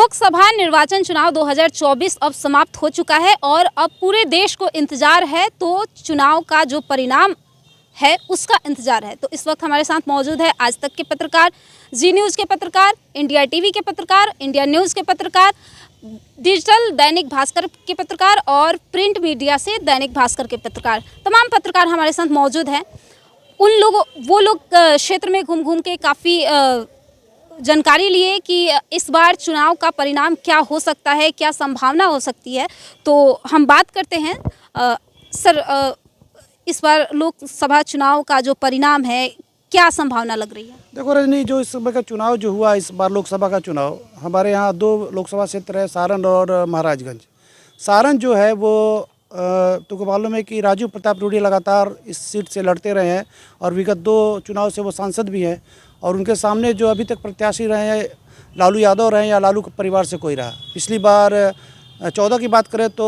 लोकसभा निर्वाचन चुनाव 2024 अब समाप्त हो चुका है और अब पूरे देश को इंतजार है, तो चुनाव का जो परिणाम है उसका इंतजार है। तो इस वक्त हमारे साथ मौजूद है आज तक के पत्रकार, जी न्यूज़ के पत्रकार, इंडिया टीवी के पत्रकार, इंडिया न्यूज़ के पत्रकार, डिजिटल दैनिक भास्कर के पत्रकार और प्रिंट मीडिया से दैनिक भास्कर के पत्रकार। तमाम पत्रकार हमारे साथ मौजूद हैं। वो लोग क्षेत्र में घूम घूम के काफ़ी जानकारी लिए कि इस बार चुनाव का परिणाम क्या हो सकता है, क्या संभावना हो सकती है। तो हम बात करते हैं सर, इस बार लोकसभा चुनाव का जो परिणाम है क्या संभावना लग रही है? देखो रजनी, जो इस समय का चुनाव जो हुआ, इस बार लोकसभा का चुनाव, हमारे यहाँ दो लोकसभा क्षेत्र है, सारण और महाराजगंज। सारण जो है वो तुमको मालूम है कि राजू प्रताप रूडी लगातार इस सीट से लड़ते रहे हैं और विगत दो चुनाव से वो सांसद भी हैं और उनके सामने जो अभी तक प्रत्याशी रहे हैं लालू यादव रहे या लालू परिवार से कोई रहा। पिछली बार 14 की बात करें तो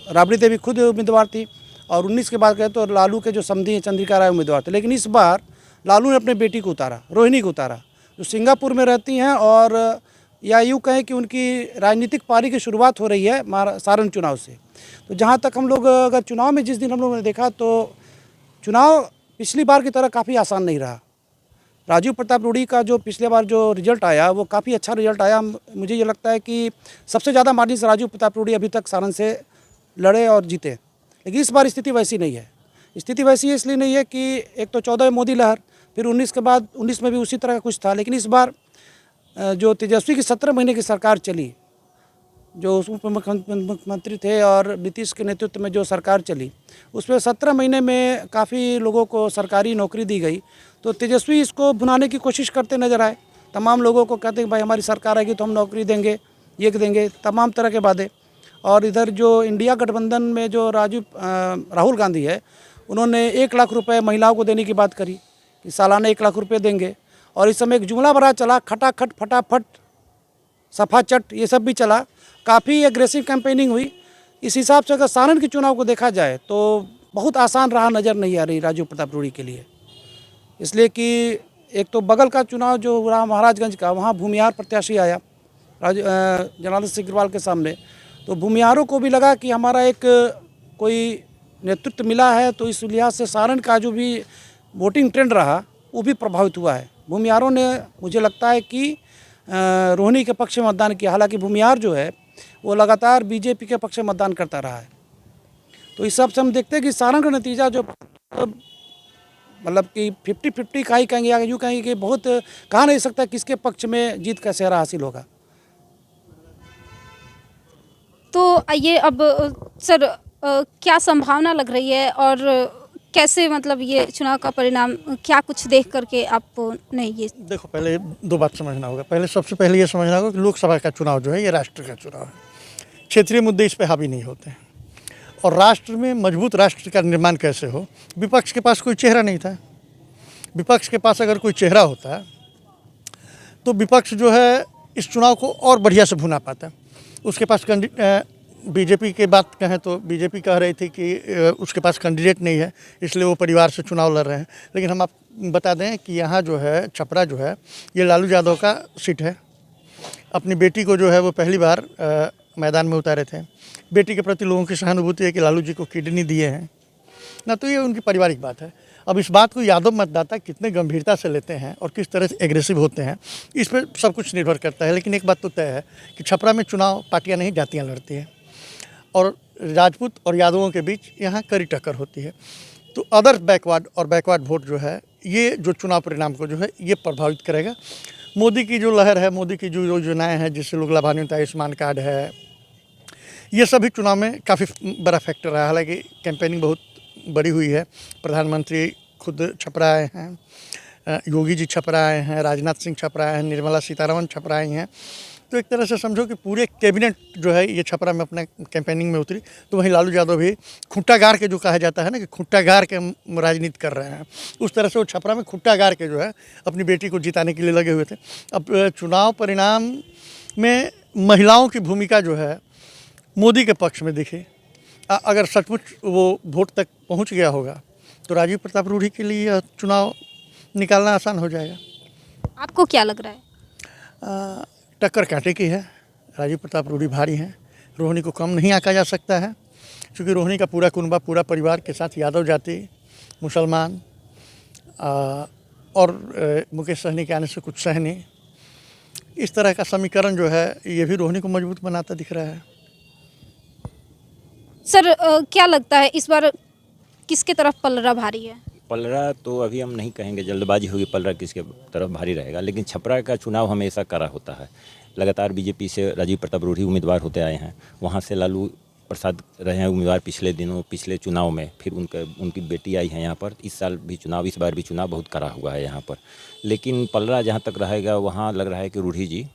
राबड़ी देवी खुद उम्मीदवार थी और 19 की बात करें तो लालू के जो समधी चंद्रिका राय उम्मीदवार थे। लेकिन इस बार लालू ने अपने बेटी को उतारा, रोहिणी को उतारा, जो सिंगापुर में रहती हैं और या यूँ कहें कि उनकी राजनीतिक पारी की शुरुआत हो रही है सारण चुनाव से। तो जहाँ तक हम लोग अगर चुनाव में जिस दिन हम लोगों ने देखा तो चुनाव पिछली बार की तरह काफ़ी आसान नहीं रहा। राजू प्रताप रूडी का जो पिछले बार जो रिजल्ट आया वो काफ़ी अच्छा रिजल्ट आया। मुझे ये लगता है कि सबसे ज़्यादा मार्जिन से राजू प्रताप रूडी अभी तक सारण से लड़े और जीते। लेकिन इस बार स्थिति वैसी नहीं है। स्थिति वैसी इसलिए नहीं है कि एक तो 14 में मोदी लहर, फिर 19 के बाद 19 में भी उसी तरह का कुछ था। लेकिन इस बार जो तेजस्वी की 17 महीने की सरकार चली, जो उप मुख्यमंत्री थे और नीतीश के नेतृत्व में जो सरकार चली, उसमें 17 महीने में काफ़ी लोगों को सरकारी नौकरी दी गई। तो तेजस्वी इसको भुनाने की कोशिश करते नजर आए। तमाम लोगों को कहते हैं भाई हमारी सरकार आएगी तो हम नौकरी देंगे, ये देंगे, तमाम तरह के वादे। और इधर जो इंडिया गठबंधन में जो राहुल गांधी है, उन्होंने 1 लाख रुपए महिलाओं को देने की बात करी कि सालाना 1 लाख रुपए देंगे। और इस समय एक जुमला भरा चला, खटाखट फटाफट सफा चट, ये सब भी चला। काफ़ी एग्रेसिव कैंपेनिंग हुई। इस हिसाब से अगर सारण के चुनाव को देखा जाए तो बहुत आसान राह नज़र नहीं आ रही राजू प्रताप रूडी के लिए। इसलिए कि एक तो बगल का चुनाव जो रहा महाराजगंज का, वहाँ भूमिहार प्रत्याशी आया जनार्दन सिंह अग्रवाल के सामने। तो भूमिहारों को भी लगा कि हमारा एक कोई नेतृत्व मिला है, तो इस लिहाज से सारण का जो भी वोटिंग ट्रेंड रहा वो भी प्रभावित हुआ है। भूमिहारों ने, मुझे लगता है कि रोहिणी के पक्ष में मतदान किया। हालांकि भूमिहार जो है वो लगातार बीजेपी के पक्ष में मतदान करता रहा है। तो इस सब से हम देखते हैं कि सारण का नतीजा जो मतलब कि 50-50 का ही कहेंगे या यूँ कहेंगे कि बहुत कहा नहीं सकता किसके पक्ष में जीत का सेहरा हासिल होगा। तो ये अब सर क्या संभावना लग रही है और कैसे, मतलब ये चुनाव का परिणाम क्या कुछ देख करके आप नहीं ये देखो, पहले दो बात समझना होगा। सबसे पहले ये समझना होगा कि लोकसभा का चुनाव जो है ये राष्ट्र का चुनाव है। क्षेत्रीय मुद्दे इस पे हावी नहीं होते हैं। और राष्ट्र में मजबूत राष्ट्र का निर्माण कैसे हो, विपक्ष के पास कोई चेहरा नहीं था। विपक्ष के पास अगर कोई चेहरा होता तो विपक्ष जो है इस चुनाव को और बढ़िया से भुना पाता। उसके पास बीजेपी की बात कहें तो बीजेपी कह रही थी कि उसके पास कैंडिडेट नहीं है, इसलिए वो परिवार से चुनाव लड़ रहे हैं। लेकिन हम आप बता दें कि यहाँ जो है छपरा जो है ये लालू यादव का सीट है। अपनी बेटी को जो है वो पहली बार मैदान में उतारे थे। बेटी के प्रति लोगों की सहानुभूति है कि लालू जी को किडनी दिए हैं ना, तो ये उनकी पारिवारिक बात है। अब इस बात को यादव मतदाता कितने गंभीरता से लेते हैं और किस तरह से एग्रेसिव होते हैं, इस पर सब कुछ निर्भर करता है। लेकिन एक बात तो तय है कि छपरा में चुनाव पार्टियां नहीं, जातियां लड़ती हैं और राजपूत और यादवों के बीच यहाँ कड़ी टक्कर होती है। तो अदर बैकवर्ड वोट जो है ये जो चुनाव परिणाम को जो है ये प्रभावित करेगा। मोदी की जो लहर है, मोदी की जो योजनाएँ हैं जिससे लोग लाभान्वित, आयुष्मान कार्ड है, ये सभी चुनाव में काफ़ी बड़ा फैक्टर रहा। हालांकि कैंपेनिंग बहुत बड़ी हुई है। प्रधानमंत्री खुद छपरा आए हैं, योगी जी छपरा आए हैं, राजनाथ सिंह छपरा आए हैं, निर्मला सीतारमण छपरा आई हैं। तो एक तरह से समझो कि पूरे कैबिनेट जो है ये छपरा में अपना कैंपेनिंग में उतरी। तो वहीं लालू यादव भी खुट्टा गार के, जो कहा जाता है ना कि खुट्टा गार के राजनीति कर रहे हैं, उस तरह से वो छपरा में खुट्टा गार के जो है अपनी बेटी को जिताने के लिए लगे हुए थे। अब चुनाव परिणाम में महिलाओं की भूमिका जो है मोदी के पक्ष में दिखी। अगर सचमुच वो वोट तक पहुंच गया होगा तो राजीव प्रताप रूडी के लिए चुनाव निकालना आसान हो जाएगा। आपको क्या लग रहा है? टक्कर कांटे की है। राजीव प्रताप रूडी भारी हैं, रोहिणी को कम नहीं आंका जा सकता है, क्योंकि रोहिणी का पूरा कुनबा, पूरा परिवार के साथ यादव जाति, मुसलमान और मुकेश सहनी के आने से कुछ सहनी, इस तरह का समीकरण जो है ये भी रोहिणी को मजबूत बनाता दिख रहा है। सर क्या लगता है इस बार किसके तरफ पलड़ा भारी है? पलड़ा तो अभी हम नहीं कहेंगे, जल्दबाजी होगी पलड़ा किसके तरफ भारी रहेगा, लेकिन छपरा का चुनाव हमेशा कड़ा होता है। लगातार बीजेपी से राजीव प्रताप रूडी उम्मीदवार होते आए हैं, वहाँ से लालू प्रसाद रहे हैं उम्मीदवार पिछले चुनाव में, फिर उनकी बेटी आई है यहाँ पर। इस बार भी चुनाव बहुत कड़ा हुआ है यहाँ पर, लेकिन पलड़ा जहाँ तक रहेगा वहाँ लग रहा है कि रूडी जी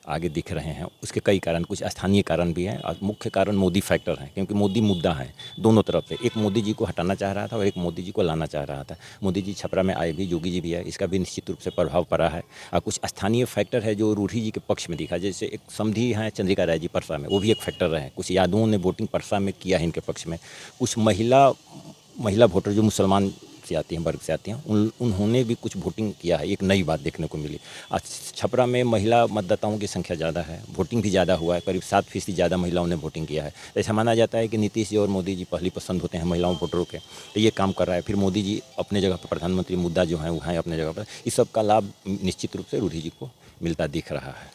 आगे दिख रहे हैं। उसके कई कारण, कुछ स्थानीय कारण भी हैं और मुख्य कारण मोदी फैक्टर है, क्योंकि मोदी मुद्दा है दोनों तरफ से। एक मोदी जी को हटाना चाह रहा था और एक मोदी जी को लाना चाह रहा था। मोदी जी छपरा में आए भी, योगी जी भी है, इसका भी निश्चित रूप से प्रभाव पड़ा है। और कुछ स्थानीय फैक्टर है जो रूडी जी के पक्ष में दिखा, जैसे एक समधी हैं चंद्रिका राय जी परसा में, वो भी एक फैक्टर रहे। कुछ यादवों ने वोटिंग परसा में किया है इनके पक्ष में। कुछ महिला वोटर जो मुसलमान से आती हैं, वर्ग से आती हैं, उन्होंने भी कुछ वोटिंग किया है। एक नई बात देखने को मिली। आज छपरा में महिला मतदाताओं की संख्या ज़्यादा है, वोटिंग भी ज़्यादा हुआ है, करीब 7% ज़्यादा महिलाओं ने वोटिंग किया है। ऐसा माना जाता है कि नीतीश जी और मोदी जी पहली पसंद होते हैं महिलाओं वोटरों के, तो ये काम कर रहा है। फिर मोदी जी अपने जगह पर, प्रधानमंत्री मुद्दा जो है वो है अपने जगह पर, इस सब का लाभ निश्चित रूप से रूडी जी को मिलता दिख रहा है।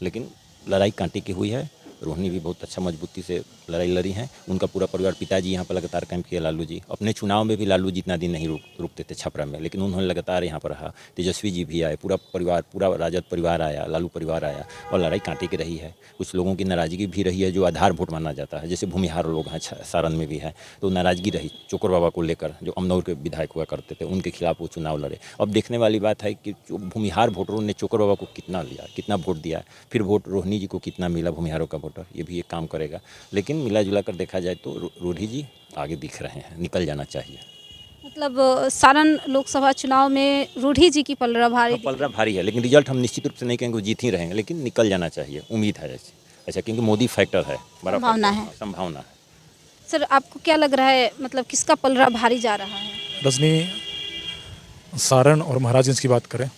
लेकिन लड़ाई कांटे की हुई है। रोहिणी भी बहुत अच्छा मजबूती से लड़ाई लड़ी हैं। उनका पूरा परिवार, पिताजी यहाँ पर लगातार कैंप किया। लालू जी अपने चुनाव में भी, लालू जी इतना दिन नहीं रुकते थे छपरा में, लेकिन उन्होंने लगातार यहाँ पर रहा। तेजस्वी जी भी आए, पूरा परिवार, पूरा राजद परिवार आया, लालू परिवार आया, और लड़ाई कांटे की रही है। कुछ लोगों की नाराज़गी भी रही है जो आधार वोट माना जाता है, जैसे भूमिहार लोग हैं सारण में भी है, तो नाराज़गी रही चोकर बाबा को लेकर, जो अमनौर के विधायक हुआ करते थे, उनके खिलाफ वो चुनाव लड़े। अब देखने वाली बात है कि जो भूमिहार वोटरों ने चोकर बाबा को कितना लिया, कितना वोट दिया, फिर वोट रोहिणी जी को कितना मिला भूमिहारों का वोटर, ये भी एक काम करेगा। लेकिन मिला जुला कर देखा जाए तो रूडी जी आगे दिख रहे हैं, निकल जाना चाहिए। मतलब सारण लोकसभा चुनाव में रूडी जी की पलड़ा भारी पलड़ा भारी है, लेकिन रिजल्ट हम निश्चित रूप से नहीं कहेंगे वो जीत ही रहेंगे, लेकिन निकल जाना चाहिए, उम्मीद है ऐसा, क्योंकि मोदी फैक्टर है, बड़ा संभावना है। सर आपको क्या लग रहा है, मतलब किसका पलड़ा भारी जा रहा है? रजनी, सारण और महाराजगंज की बात करें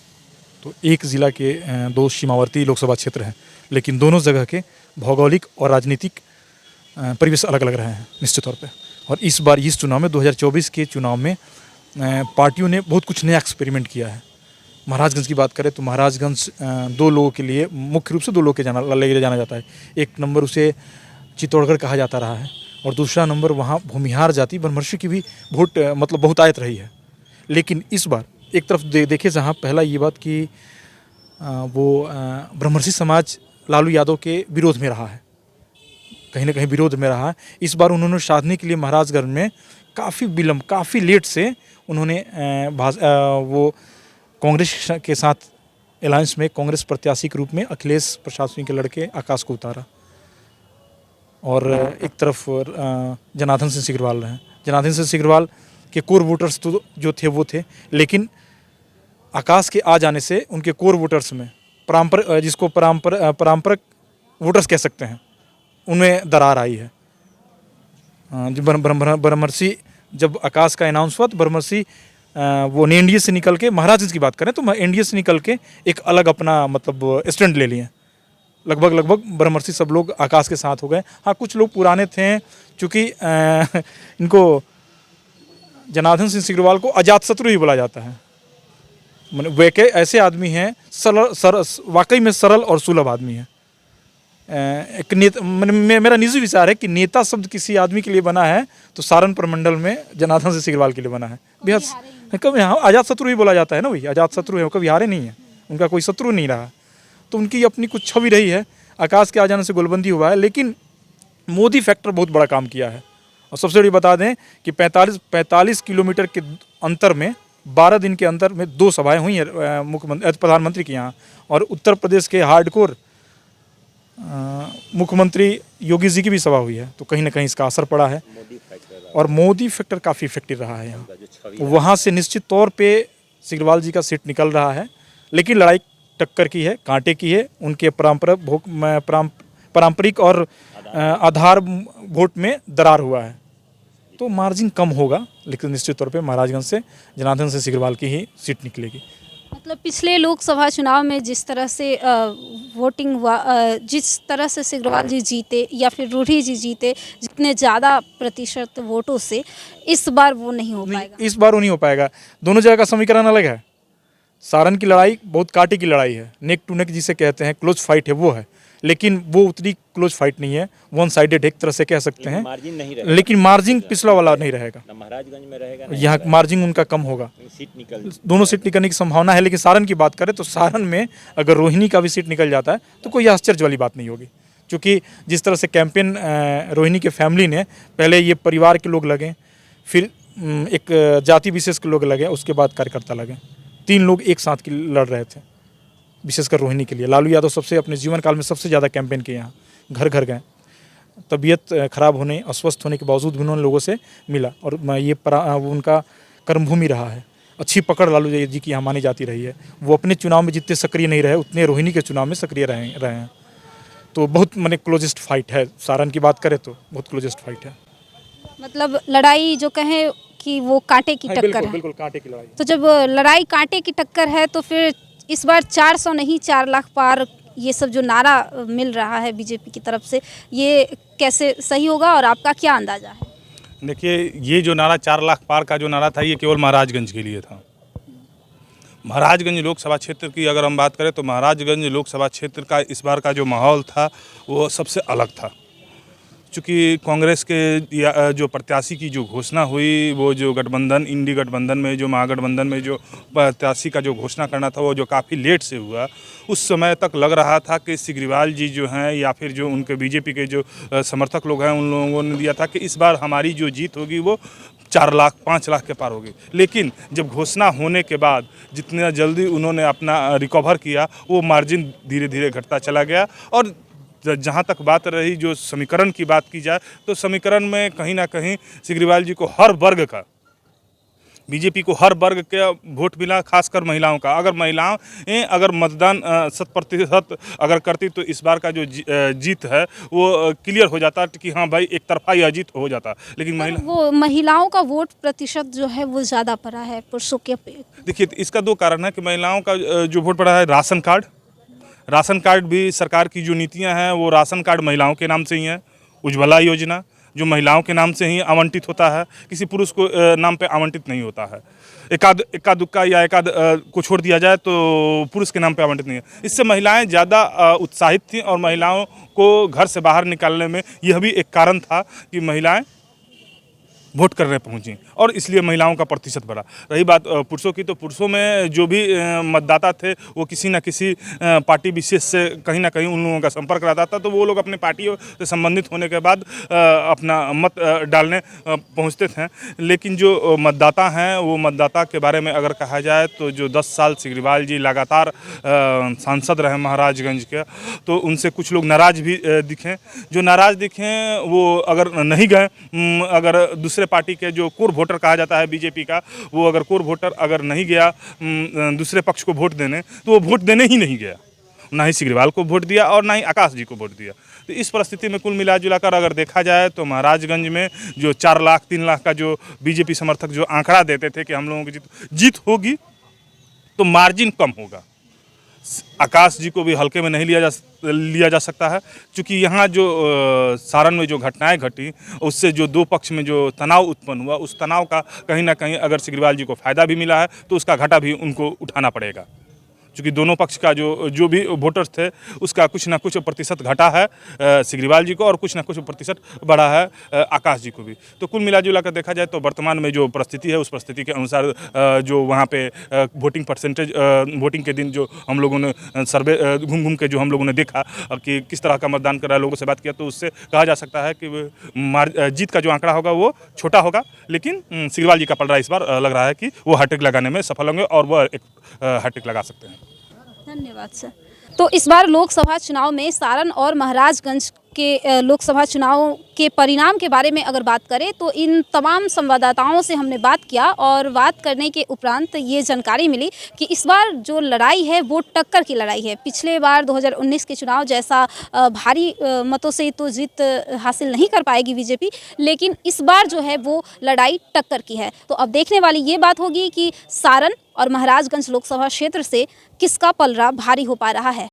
तो एक ज़िला के 2 सीमावर्ती लोकसभा क्षेत्र हैं, लेकिन दोनों जगह के भौगोलिक और राजनीतिक परिवेश अलग अलग रहे हैं निश्चित तौर पे। और इस बार इस चुनाव में 2024 के चुनाव में पार्टियों ने बहुत कुछ नया एक्सपेरिमेंट किया है। महाराजगंज की बात करें तो महाराजगंज 2 लोगों के लिए, मुख्य रूप से 2 लोगों के ले जाना जाता है। एक नंबर उसे चित्तौड़गढ़ कहा जाता रहा है, और दूसरा नंबर वहाँ भूमिहार जाति ब्रह्मर्षि की भी वोट मतलब बहुत आयत रही है। लेकिन इस बार एक तरफ देखे जहाँ पहला ये बात कि वो ब्रह्मर्षि समाज लालू यादव के विरोध में रहा है, कहीं ना कहीं विरोध में रहा है। इस बार उन्होंने साधने के लिए महाराजगंज में काफ़ी लेट से उन्होंने वो कांग्रेस के साथ अलायंस में कांग्रेस प्रत्याशी के रूप में अखिलेश प्रसाद सिंह के लड़के आकाश को उतारा, और एक तरफ जनार्दन सिंह सिग्रीवाल रहे। जनार्दन सिंह सिग्रीवाल के कोर वोटर्स तो जो थे वो थे, लेकिन आकाश के आ जाने से उनके कोर वोटर्स में जिसको पारंपरिक वोटर्स कह सकते हैं, उनमें दरार आई है। ब्रह्मर्षि, जब आकाश का अनाउंस हुआ तो ब्रह्मर्षि वो एनडीए से निकल के, महाराजगंज की बात करें तो एनडीए से निकल के एक अलग अपना मतलब स्टैंड ले लिए। लगभग ब्रह्मर्षि सब लोग आकाश के साथ हो गए। हाँ, कुछ लोग पुराने थे, चूँकि इनको जनार्दन सिंह सिग्रीवाल को अजातशत्रु ही बोला जाता है। वे के ऐसे आदमी हैं, वाकई में सरल और सुलभ आदमी हैं। एक नेता, मेरा निजी विचार है कि नेता शब्द किसी आदमी के लिए बना है तो सारण प्रमंडल में जनार्दन सिंह सिग्रीवाल के लिए बना है। बेहद कभी, हाँ, अजातशत्रु ही बोला जाता है ना, वही अजातशत्रु है, कभी हारे नहीं है, उनका कोई शत्रु नहीं रहा। तो उनकी अपनी कुछ छवि रही है। आकाश के आ जाने से गोलबंदी हुआ है, लेकिन मोदी फैक्टर बहुत बड़ा काम किया है। और सबसे बड़ी बता दें कि 45 किलोमीटर के अंतर में 12 दिन के अंदर में 2 सभाएं हुई हैं प्रधानमंत्री के यहाँ, और उत्तर प्रदेश के हार्डकोर मुख्यमंत्री योगी जी की भी सभा हुई है। तो कहीं ना कहीं इसका असर पड़ा है, और मोदी फैक्टर काफ़ी इफेक्टिव रहा है यहाँ। वहाँ से निश्चित तौर पे सिग्रीवाल जी का सीट निकल रहा है, लेकिन लड़ाई टक्कर की है, कांटे की है। उनके पारंपरिक और आधार वोट में दरार हुआ है, तो मार्जिन कम होगा, लेकिन निश्चित तौर पे महाराजगंज से जनार्दन सिंह सिग्रीवाल की ही सीट निकलेगी। मतलब पिछले लोकसभा चुनाव में जिस तरह से वोटिंग हुआ, जिस तरह से सिग्रीवाल जी जीते या फिर रूढ़ी जी जीते जितने ज़्यादा प्रतिशत वोटों से, इस बार वो नहीं हो पाएगा। इस बार वो नहीं हो पाएगा। दोनों जगह का समीकरण अलग है। सारण की लड़ाई बहुत कांटे की लड़ाई है, नेक टू नेक जिसे कहते हैं, क्लोज फाइट है वो है, लेकिन वो उतनी क्लोज फाइट नहीं है, वन साइडेड एक तरह से कह सकते हैं, मार्जिन नहीं रहेगा, लेकिन मार्जिन पिछला वाला नहीं रहेगा। ना महाराजगंज में रहेगा, यहाँ मार्जिन उनका कम होगा, सीट निकल दोनों सीट निकलने की संभावना है। लेकिन सारण की बात करें तो सारण में अगर रोहिणी का भी सीट निकल जाता है तो कोई आश्चर्य वाली बात नहीं होगी, क्योंकि जिस तरह से कैंपेन रोहिणी के फैमिली ने, पहले ये परिवार के लोग लगे, फिर एक जाति विशेष के लोग लगे, उसके बाद कार्यकर्ता लगे, 3 लोग एक साथ की लड़ रहे थे, विशेषकर रोहिणी के लिए। लालू यादव सबसे अपने जीवन काल में सबसे ज़्यादा कैंपेन किए, यहाँ घर घर गए, तबीयत खराब होने, अस्वस्थ होने के बावजूद भी उन्होंने लोगों से मिला, और ये उनका कर्मभूमि रहा है। अच्छी पकड़ लालू जी की यहाँ मानी जाती रही है। वो अपने चुनाव में जितने सक्रिय नहीं रहे, उतने रोहिणी के चुनाव में सक्रिय रहे हैं। तो बहुत माने क्लोजेस्ट फाइट है, सारण की बात करें तो बहुत क्लोजेस्ट फाइट है। मतलब लड़ाई जो कहें कि वो कांटे की टक्कर है। बिल्कुल कांटे की लड़ाई। तो जब लड़ाई कांटे की टक्कर है तो फिर इस बार 400 नहीं 4 लाख पार, ये सब जो नारा मिल रहा है बीजेपी की तरफ से, ये कैसे सही होगा और आपका क्या अंदाजा है? देखिए, ये जो नारा 4 लाख पार का जो नारा था, ये केवल महाराजगंज के लिए था। महाराजगंज लोकसभा क्षेत्र की अगर हम बात करें तो महाराजगंज लोकसभा क्षेत्र का इस बार का जो माहौल था वो सबसे अलग था। चूँकि कांग्रेस के जो प्रत्याशी की जो घोषणा हुई, वो जो गठबंधन, इंडी गठबंधन में जो महागठबंधन में जो प्रत्याशी का जो घोषणा करना था, वो जो काफ़ी लेट से हुआ, उस समय तक लग रहा था कि सिग्रीवाल जी जो हैं या फिर जो उनके बीजेपी के जो समर्थक लोग हैं, उन लोगों ने दिया था कि इस बार हमारी जो जीत होगी वो 4 लाख 5 लाख के पार होगी। लेकिन जब घोषणा होने के बाद जितना जल्दी उन्होंने अपना रिकवर किया, वो मार्जिन धीरे धीरे घटता चला गया। और जहाँ तक बात रही जो समीकरण की बात की जाए, तो समीकरण में कहीं ना कहीं सिग्रीवाल जी को हर वर्ग का, बीजेपी को हर वर्ग के वोट मिला, खासकर महिलाओं का। अगर महिलाएं अगर मतदान 100% अगर करती तो इस बार का जो जीत है वो क्लियर हो जाता कि हाँ भाई एक तरफा यह जीत हो जाता। लेकिन वो महिलाओं का वोट प्रतिशत जो है वो ज़्यादा पड़ा है पुरुषों के। देखिए, इसका 2 कारण है कि महिलाओं का जो वोट पड़ा है, राशन कार्ड भी सरकार की जो नीतियां हैं वो राशन कार्ड महिलाओं के नाम से ही है। उज्ज्वला योजना जो महिलाओं के नाम से ही आवंटित होता है, किसी पुरुष को नाम पे आवंटित नहीं होता है। इक्का दुक्का या एकाध को छोड़ दिया जाए तो पुरुष के नाम पे आवंटित नहीं है। इससे महिलाएं ज़्यादा उत्साहित थीं और महिलाओं को घर से बाहर निकालने में यह भी एक कारण था कि महिलाएं वोट करने पहुंची, और इसलिए महिलाओं का प्रतिशत बढ़ा। रही बात पुरुषों की, तो पुरुषों में जो भी मतदाता थे वो किसी न किसी पार्टी विशेष से कहीं ना कहीं उन लोगों का संपर्क रहता था, तो वो लोग अपने पार्टियों से संबंधित होने के बाद अपना मत डालने पहुंचते थे। लेकिन जो मतदाता हैं, वो मतदाता के बारे में अगर कहा जाए तो जो 10 साल सिग्रीवाल जी लगातार सांसद रहे महाराजगंज के, तो उनसे कुछ लोग नाराज़ भी दिखें। जो नाराज़ दिखें वो अगर नहीं गए, अगर दूसरे पार्टी के जो कोर वोटर कहा जाता है बीजेपी का, वो अगर कोर वोटर अगर नहीं गया दूसरे पक्ष को वोट देने, तो वो वोट देने ही नहीं गया। ना ही सिग्रीवाल को वोट दिया और ना ही आकाश जी को वोट दिया। तो इस परिस्थिति में कुल मिला जुलाकर अगर देखा जाए तो महाराजगंज में जो 4 लाख 3 लाख का जो बीजेपी समर्थक जो आंकड़ा देते थे कि हम लोगों की जीत होगी, तो मार्जिन कम होगा। आकाश जी को भी हल्के में नहीं लिया जा सकता है, क्योंकि यहाँ जो सारण में जो घटनाएं घटी, उससे जो 2 पक्ष में जो तनाव उत्पन्न हुआ, उस तनाव का कहीं ना कहीं अगर सिग्रीवाल जी को फ़ायदा भी मिला है तो उसका घाटा भी उनको उठाना पड़ेगा, क्योंकि दोनों पक्ष का जो भी वोटर्स थे उसका कुछ ना कुछ प्रतिशत घटा है सिग्रीवाल जी को, और कुछ ना कुछ प्रतिशत बढ़ा है आकाश जी को भी। तो कुल मिला जुला कर देखा जाए तो वर्तमान में जो परिस्थिति है, उस परिस्थिति के अनुसार जो वहाँ पे वोटिंग परसेंटेज, वोटिंग के दिन जो हम लोगों ने सर्वे घूम के जो हम लोगों ने देखा कि किस तरह का मतदान कर रहा है, लोगों से बात किया, तो उससे कहा जा सकता है कि जीत का जो आंकड़ा होगा वो छोटा होगा। लेकिन सिग्रीवाल जी का पलड़ा इस बार लग रहा है कि वो हैट्रिक लगाने में सफल होंगे और वह एक हैट्रिक लगा सकते हैं। धन्यवाद सर। तो इस बार लोकसभा चुनाव में सारण और महाराजगंज के लोकसभा चुनाव के परिणाम के बारे में अगर बात करें तो इन तमाम संवाददाताओं से हमने बात किया और बात करने के उपरांत ये जानकारी मिली कि इस बार जो लड़ाई है वो टक्कर की लड़ाई है। पिछले बार 2019 के चुनाव जैसा भारी मतों से तो जीत हासिल नहीं कर पाएगी बीजेपी, लेकिन इस बार जो है वो लड़ाई टक्कर की है। तो अब देखने वाली ये बात होगी कि सारण और महाराजगंज लोकसभा क्षेत्र से किसका पलड़ा भारी हो पा रहा है।